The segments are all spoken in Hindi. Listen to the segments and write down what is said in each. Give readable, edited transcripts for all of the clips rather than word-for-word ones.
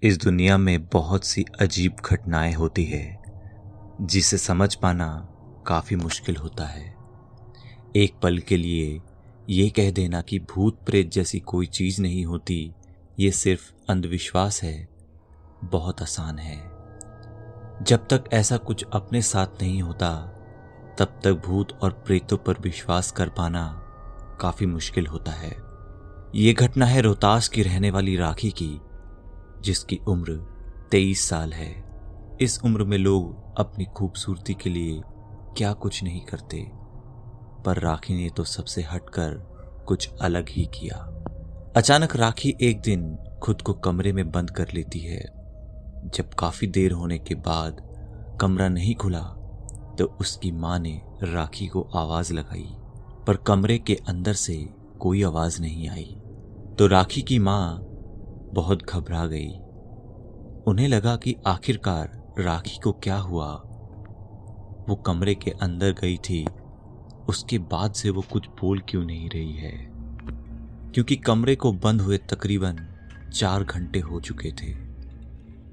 इस दुनिया में बहुत सी अजीब घटनाएं होती है जिसे समझ पाना काफ़ी मुश्किल होता है। एक पल के लिए ये कह देना कि भूत प्रेत जैसी कोई चीज़ नहीं होती, ये सिर्फ अंधविश्वास है, बहुत आसान है। जब तक ऐसा कुछ अपने साथ नहीं होता तब तक भूत और प्रेतों पर विश्वास कर पाना काफ़ी मुश्किल होता है। ये घटना है रोहतास की रहने वाली राखी की, जिसकी उम्र 23 साल है। इस उम्र में लोग अपनी खूबसूरती के लिए क्या कुछ नहीं करते, पर राखी ने तो सबसे हटकर कुछ अलग ही किया। अचानक राखी एक दिन खुद को कमरे में बंद कर लेती है। जब काफी देर होने के बाद कमरा नहीं खुला तो उसकी माँ ने राखी को आवाज लगाई, पर कमरे के अंदर से कोई आवाज नहीं आई। तो राखी की माँ बहुत घबरा गई। उन्हें लगा कि आखिरकार राखी को क्या हुआ। वो कमरे के अंदर गई थी, उसके बाद से वो कुछ बोल क्यों नहीं रही है, क्योंकि कमरे को बंद हुए तकरीबन 4 घंटे हो चुके थे।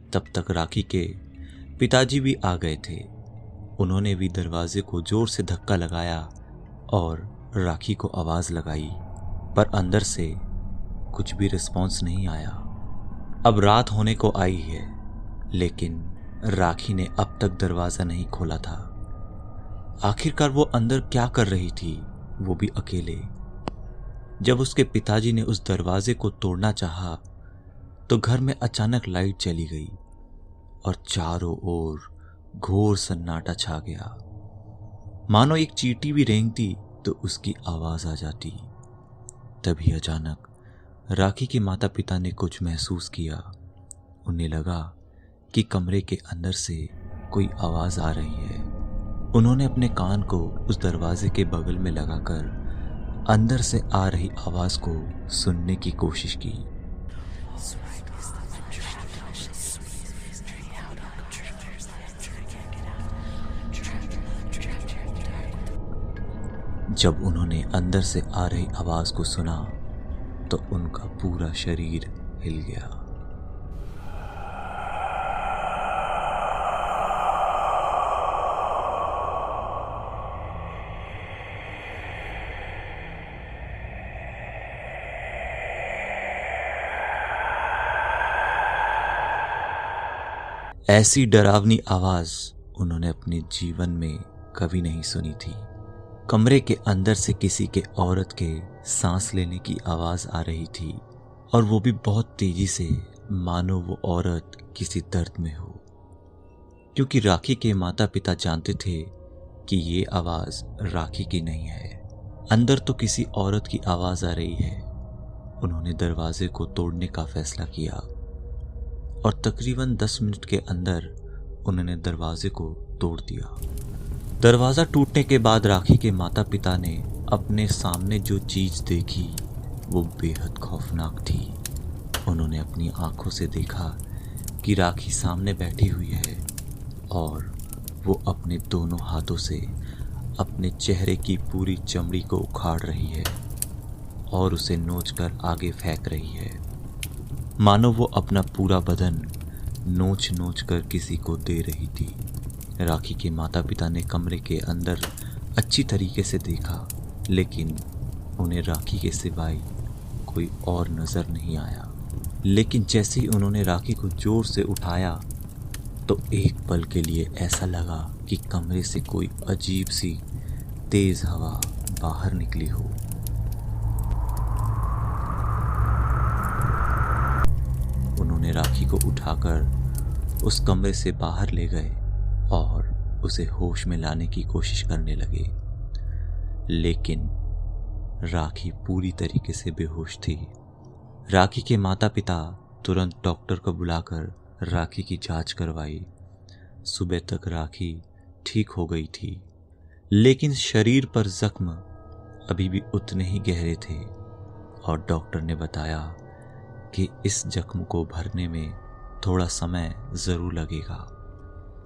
तब तक राखी के पिताजी भी आ गए थे। उन्होंने भी दरवाजे को जोर से धक्का लगाया और राखी को आवाज लगाई, पर अंदर से कुछ भी रिस्पॉन्स नहीं आया। अब रात होने को आई है, लेकिन राखी ने अब तक दरवाजा नहीं खोला था। आखिरकार वो अंदर क्या कर रही थी, वो भी अकेले। जब उसके पिताजी ने उस दरवाजे को तोड़ना चाहा तो घर में अचानक लाइट चली गई और चारों ओर घोर सन्नाटा छा गया। मानो एक चींटी भी रेंगती तो उसकी आवाज आ जाती। तभी अचानक राखी के माता पिता ने कुछ महसूस किया। उन्हें लगा कि कमरे के अंदर से कोई आवाज आ रही है। उन्होंने अपने कान को उस दरवाजे के बगल में लगाकर अंदर से आ रही आवाज को सुनने की कोशिश की। जब उन्होंने अंदर से आ रही आवाज को सुना तो उनका पूरा शरीर हिल गया। ऐसी डरावनी आवाज उन्होंने अपने जीवन में कभी नहीं सुनी थी। कमरे के अंदर से किसी के औरत के सांस लेने की आवाज आ रही थी, और वो भी बहुत तेजी से, मानो वो औरत किसी दर्द में हो। क्योंकि राखी के माता पिता जानते थे कि ये आवाज राखी की नहीं है, अंदर तो किसी औरत की आवाज आ रही है। उन्होंने दरवाजे को तोड़ने का फैसला किया और तकरीबन 10 मिनट के अंदर उन्होंने दरवाजे को तोड़ दिया। दरवाजा टूटने के बाद राखी के माता पिता ने अपने सामने जो चीज देखी वो बेहद खौफनाक थी। उन्होंने अपनी आंखों से देखा कि राखी सामने बैठी हुई है और वो अपने दोनों हाथों से अपने चेहरे की पूरी चमड़ी को उखाड़ रही है और उसे नोचकर आगे फेंक रही है, मानो वो अपना पूरा बदन नोच नोच कर किसी को दे रही थी। राखी के माता पिता ने कमरे के अंदर अच्छी तरीके से देखा, लेकिन उन्हें राखी के सिवाय कोई और नजर नहीं आया। लेकिन जैसे ही उन्होंने राखी को जोर से उठाया तो एक पल के लिए ऐसा लगा कि कमरे से कोई अजीब सी तेज हवा बाहर निकली हो। उन्होंने राखी को उठाकर उस कमरे से बाहर ले गए और उसे होश में लाने की कोशिश करने लगे, लेकिन राखी पूरी तरीके से बेहोश थी। राखी के माता पिता तुरंत डॉक्टर को बुलाकर राखी की जांच करवाई। सुबह तक राखी ठीक हो गई थी, लेकिन शरीर पर जख्म अभी भी उतने ही गहरे थे और डॉक्टर ने बताया कि इस जख्म को भरने में थोड़ा समय जरूर लगेगा।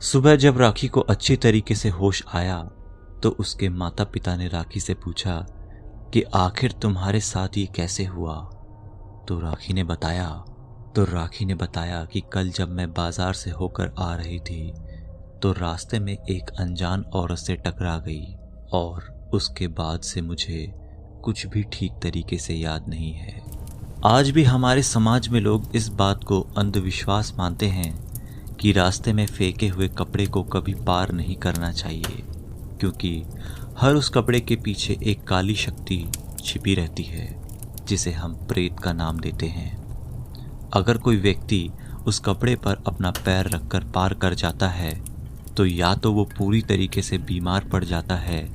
सुबह जब राखी को अच्छी तरीके से होश आया तो उसके माता पिता ने राखी से पूछा कि आखिर तुम्हारे साथ ये कैसे हुआ। तो राखी ने बताया तो राखी ने बताया कि कल जब मैं बाजार से होकर आ रही थी तो रास्ते में एक अनजान औरत से टकरा गई और उसके बाद से मुझे कुछ भी ठीक तरीके से याद नहीं है। आज भी हमारे समाज में लोग इस बात को अंधविश्वास मानते हैं कि रास्ते में फेंके हुए कपड़े को कभी पार नहीं करना चाहिए, क्योंकि हर उस कपड़े के पीछे एक काली शक्ति छिपी रहती है जिसे हम प्रेत का नाम देते हैं। अगर कोई व्यक्ति उस कपड़े पर अपना पैर रखकर पार कर जाता है तो या तो वो पूरी तरीके से बीमार पड़ जाता है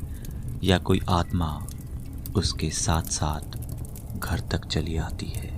या कोई आत्मा उसके साथ साथ घर तक चली आती है।